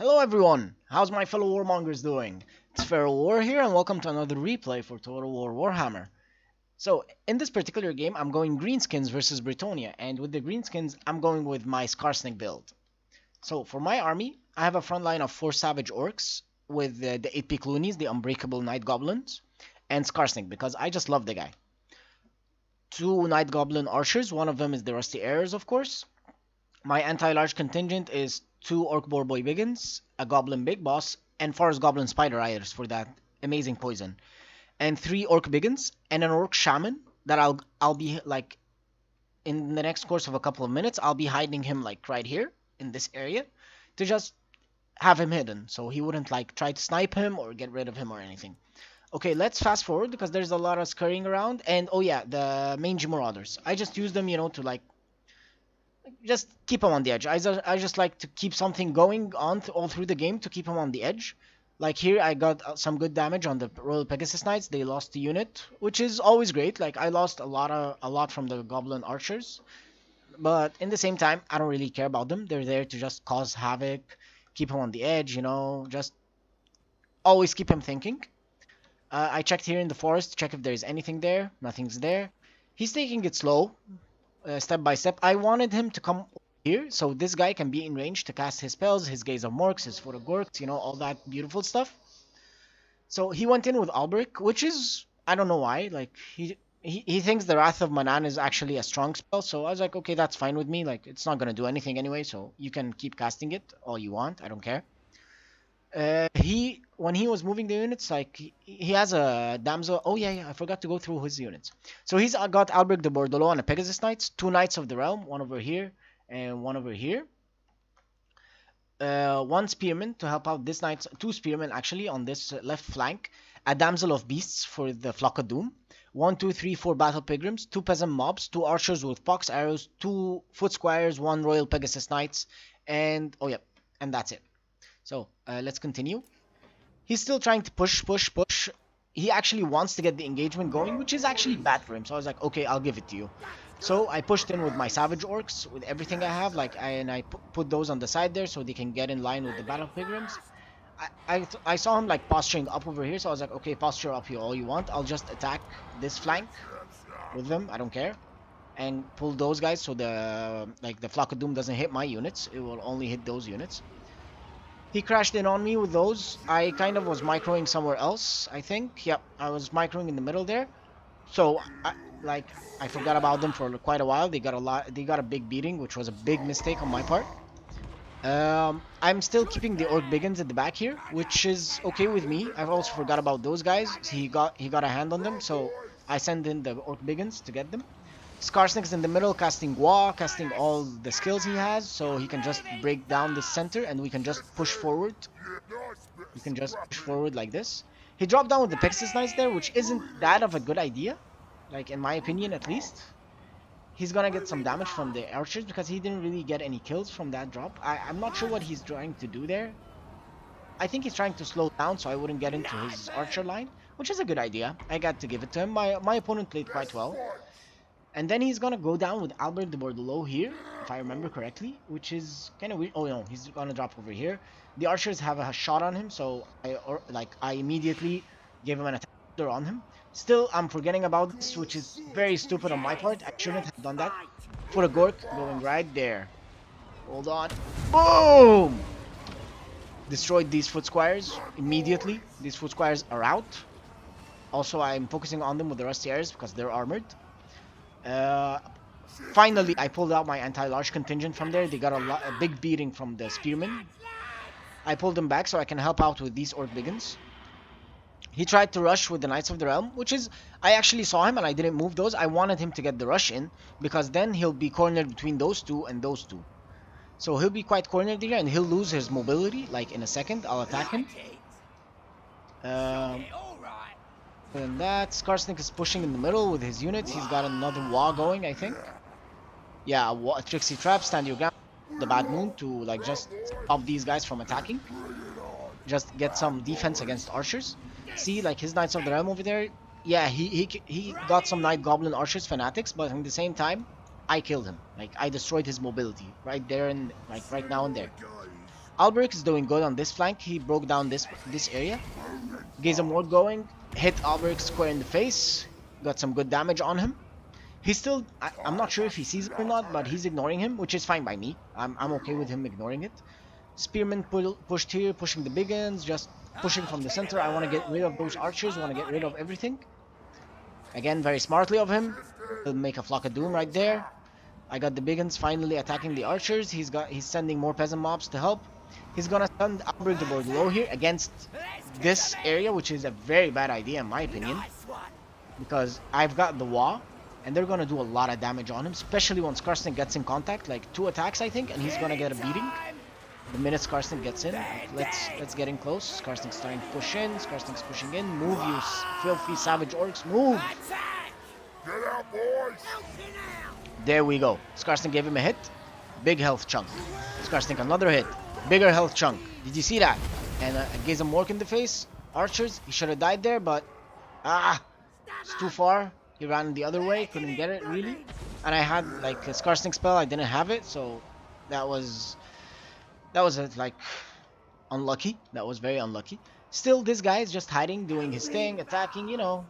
Hello everyone, how's my fellow warmongers doing? It's Feral War here and welcome to another replay for Total War Warhammer. So, in this particular game, I'm going Greenskins versus Brettonia, and with the Greenskins, I'm going with my SKARSNIK build. So, for my army, I have a front line of 4 Savage Orcs with the 8 Picloonies, the Unbreakable Night Goblins, and SKARSNIK because I just love the guy. 2 Night Goblin Archers, one of them is the Rusty Arrows, of course. My anti-large contingent is 2 Orc Boy Biggins, a Goblin Big Boss, and Forest Goblin Spider Riders for that amazing poison. And 3 Orc Biggins, and an Orc Shaman that I'll be, like, in the next course of a couple of minutes, I'll be hiding him, like, right here, in this area, to just have him hidden, so he wouldn't, like, try to snipe him or get rid of him or anything. Okay, let's fast forward, because there's a lot of scurrying around, and, oh yeah, the Mangy Marauders. I just use them, to, like, just keep him on the edge. I just like to keep something going on all through the game to keep him on the edge. Like here, I got some good damage on the Royal Pegasus Knights. They lost the unit, which is always great. Like I lost a lot from the Goblin Archers, but in the same time, I don't really care about them. They're there to just cause havoc, keep him on the edge. Just always keep him thinking. I checked here in the forest, check if there's anything there. Nothing's there. He's taking it slow. Step by step. I wanted him to come here so this guy can be in range to cast his spells, his Gaze of Morks, his Foot of Gorks, all that beautiful stuff. So he went in with Albric, which is, I don't know why, like, he thinks the Wrath of Manan is actually a strong spell, so I was like, okay, that's fine with me, like, it's not gonna do anything anyway, so you can keep casting it all you want, I don't care. When he was moving the units, like he has a damsel. Oh yeah, I forgot to go through his units. So he's got Albrecht de Bordelot and a Pegasus Knights, 2 Knights of the Realm, one over here and one over here. 1 Spearman to help out this knights, 2 Spearmen actually on this left flank. A Damsel of Beasts for the Flock of Doom. 1, 2, 3, 4 Battle Pilgrims, 2 Peasant Mobs, 2 Archers with Fox Arrows, 2 Foot Squires, 1 Royal Pegasus Knights, and oh yeah, and that's it. So, let's continue. He's still trying to push. He actually wants to get the engagement going, which is actually bad for him. So I was like, okay, I'll give it to you. So I pushed in with my Savage Orcs, with everything I have, and I put those on the side there so they can get in line with the Battle Pilgrims. I saw him, like, posturing up over here, so I was like, okay, posture up here all you want. I'll just attack this flank with them, I don't care. And pull those guys so the Flock of Doom doesn't hit my units. It will only hit those units. He crashed in on me with those. I kind of was microing somewhere else, I think. Yep, I was microing in the middle there. So, I forgot about them for quite a while. They got a big beating, which was a big mistake on my part. I'm still keeping the Orc Biggins at the back here, which is okay with me. I've also forgot about those guys. So he got a hand on them, so I send in the Orc Biggins to get them. SKARSNIK's in the middle, casting Gua, casting all the skills he has, so he can just break down the center, and we can just push forward. We can just push forward like this. He dropped down with the Pegasus Knights there, which isn't that of a good idea, like, in my opinion, at least. He's gonna get some damage from the Archers, because he didn't really get any kills from that drop. I'm not sure what he's trying to do there. I think he's trying to slow down, so I wouldn't get into his Archer line, which is a good idea. I got to give it to him. My opponent played quite well. And then he's gonna go down with Albert de Bordelot here, if I remember correctly, which is kind of weird. Oh no, he's gonna drop over here. The Archers have a shot on him, so I immediately gave him an attack on him. Still, I'm forgetting about this, which is very stupid on my part. I shouldn't have done that. Put a Gork going right there. Hold on. Boom! Destroyed these Foot Squires immediately. These Foot Squires are out. Also, I'm focusing on them with the Rusty Arrows because they're armored. Finally, I pulled out my anti-large contingent from there. They got a big beating from the Spearmen. I pulled them back so I can help out with these Orc Biggins. He tried to rush with the Knights of the Realm, which is, I actually saw him and I didn't move those. I wanted him to get the rush in, because then he'll be cornered between those two and those two. So he'll be quite cornered here and he'll lose his mobility, like, in a second. I'll attack him. And that, SKARSNIK is pushing in the middle with his units. He's got another Wa going, I think. Yeah, a Trixie Trap, stand your ground. The Bad Moon to, like, just stop these guys from attacking. Just get some defense against Archers. See, like, his Knights of the Realm over there. Yeah, he got some Night Goblin Archers fanatics, but at the same time, I killed him. Like, I destroyed his mobility right there and, like, right now and there. Alberic is doing good on this flank. He broke down this area. Gaze more going. Hit Alberic square in the face. Got some good damage on him. He's still... I'm not sure if he sees it or not, but he's ignoring him, which is fine by me. I'm okay with him ignoring it. Spearman pushed here, pushing the big ends, just pushing from the center. I want to get rid of those archers, want to get rid of everything. Again, very smartly of him. He'll make a flock of doom right there. I got the big ends finally attacking the archers. He's sending more peasant mobs to help. He's gonna send Alberic the board low here against this area, which is a very bad idea in my opinion. Because I've got the wall, and they're gonna do a lot of damage on him, especially when SKARSNIK gets in contact, like 2 attacks I think, and he's gonna get a beating. The minute SKARSNIK gets in, let's get in close. SKARSNIK's starting to push in. SKARSNIK's pushing in. Move, you filthy savage orcs. Move! Get out, boys! There we go. SKARSNIK gave him a hit. Big health chunk. SKARSNIK another hit. Bigger health chunk. Did you see that? And gave him work in the face. Archers. He should have died there, but it's too far. He ran the other way. Couldn't get it really. And I had like a SKARSNIK spell. I didn't have it, so that was like unlucky. That was very unlucky. Still, this guy is just hiding, doing his thing, attacking, you know.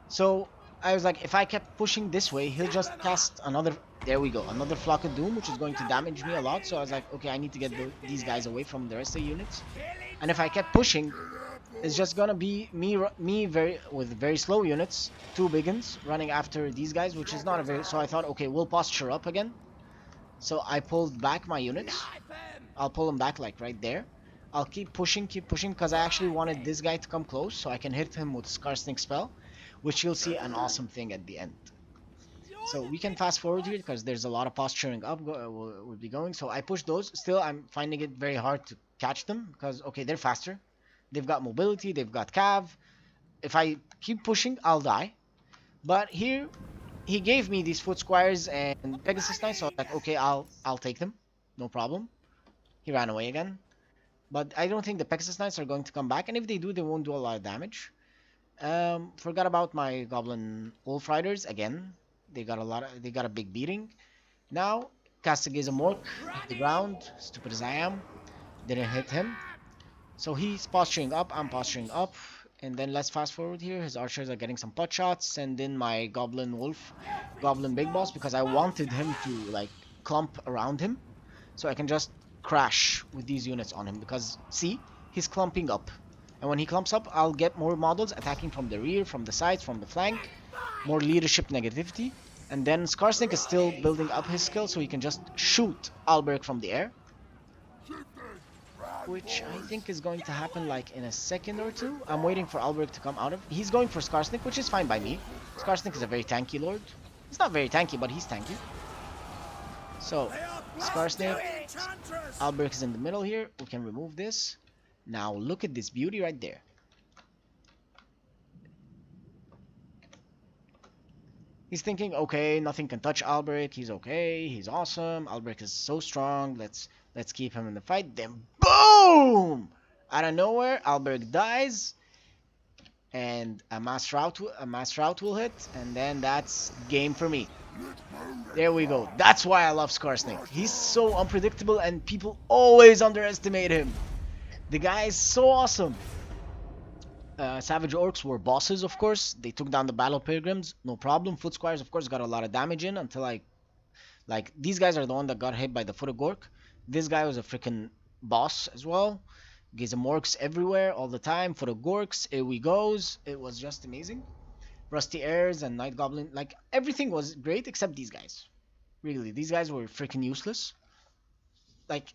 So I was like, if I kept pushing this way, he'll just cast another. There we go, another Flock of Doom, which is going to damage me a lot. So I was like, okay, I need to get these guys away from the rest of the units. And if I kept pushing, it's just gonna be me with very slow units, 2 biggins running after these guys, which is not a very. So I thought, okay, we'll posture up again. So I pulled back my units. I'll pull him back like right there. I'll keep pushing because I actually wanted this guy to come close so I can hit him with SKARSNIK spell, which you'll see an awesome thing at the end. So we can fast forward here because there's a lot of posturing up will be going. So I push those. Still, I'm finding it very hard to catch them because, okay, they're faster. They've got mobility. They've got cav. If I keep pushing, I'll die. But here, he gave me these foot squires and Pegasus Knights, so I was like, okay, I'll take them. No problem. He ran away again. But I don't think the Pegasus Knights are going to come back. And if they do, they won't do a lot of damage. Forgot about my Goblin Wolf Riders again. They got a big beating. Now, Castigazam Orc hit the ground. Stupid as I am. Didn't hit him. So he's posturing up. I'm posturing up. And then let's fast forward here. His archers are getting some pot shots. Send in my Goblin Wolf, Goblin Big Boss, because I wanted him to like clump around him. So I can just crash with these units on him because see, he's clumping up, and when he clumps up, I'll get more models attacking from the rear, from the sides, from the flank, more leadership negativity. And then SKARSNIK is still building up his skill, so he can just shoot Alberic from the air, which I think is going to happen like in a second or two. I'm waiting for Alberic to come out of. He's going for SKARSNIK, which is fine by me. SKARSNIK is a very tanky lord. He's not very tanky, but he's tanky. So SKARSNIK, Alberic is in the middle here. We can remove this. Now look at this beauty right there. He's thinking, okay, nothing can touch Alberic. He's okay. He's awesome. Alberic is so strong. Let's keep him in the fight. Then boom! Out of nowhere, Alberic dies, and a mass rout will hit, and then that's game for me. There we go. That's why I love SKARSNIK. He's so unpredictable and people always underestimate him. The guy is so awesome. Savage Orcs were bosses, of course. They took down the Battle Pilgrims, no problem. Foot Squires, of course, got a lot of damage in until like these guys are the one that got hit by the Foot of Gork. This guy was a freaking boss as well. Gizamorks everywhere all the time. Foot of Gorks, here we goes. It was just amazing. Rusty Airs and Night Goblin, like everything was great except these guys. Really, these guys were freaking useless. Like,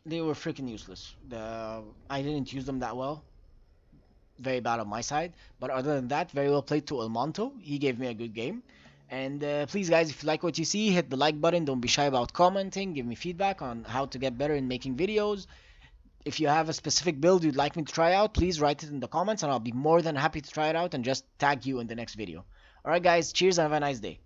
they were freaking useless. I didn't use them that well. Very bad on my side. But other than that, very well played to El Monto. He gave me a good game. And please guys, if you like what you see, hit the like button. Don't be shy about commenting. Give me feedback on how to get better in making videos. If you have a specific build you'd like me to try out, please write it in the comments and I'll be more than happy to try it out and just tag you in the next video. Alright guys, cheers and have a nice day.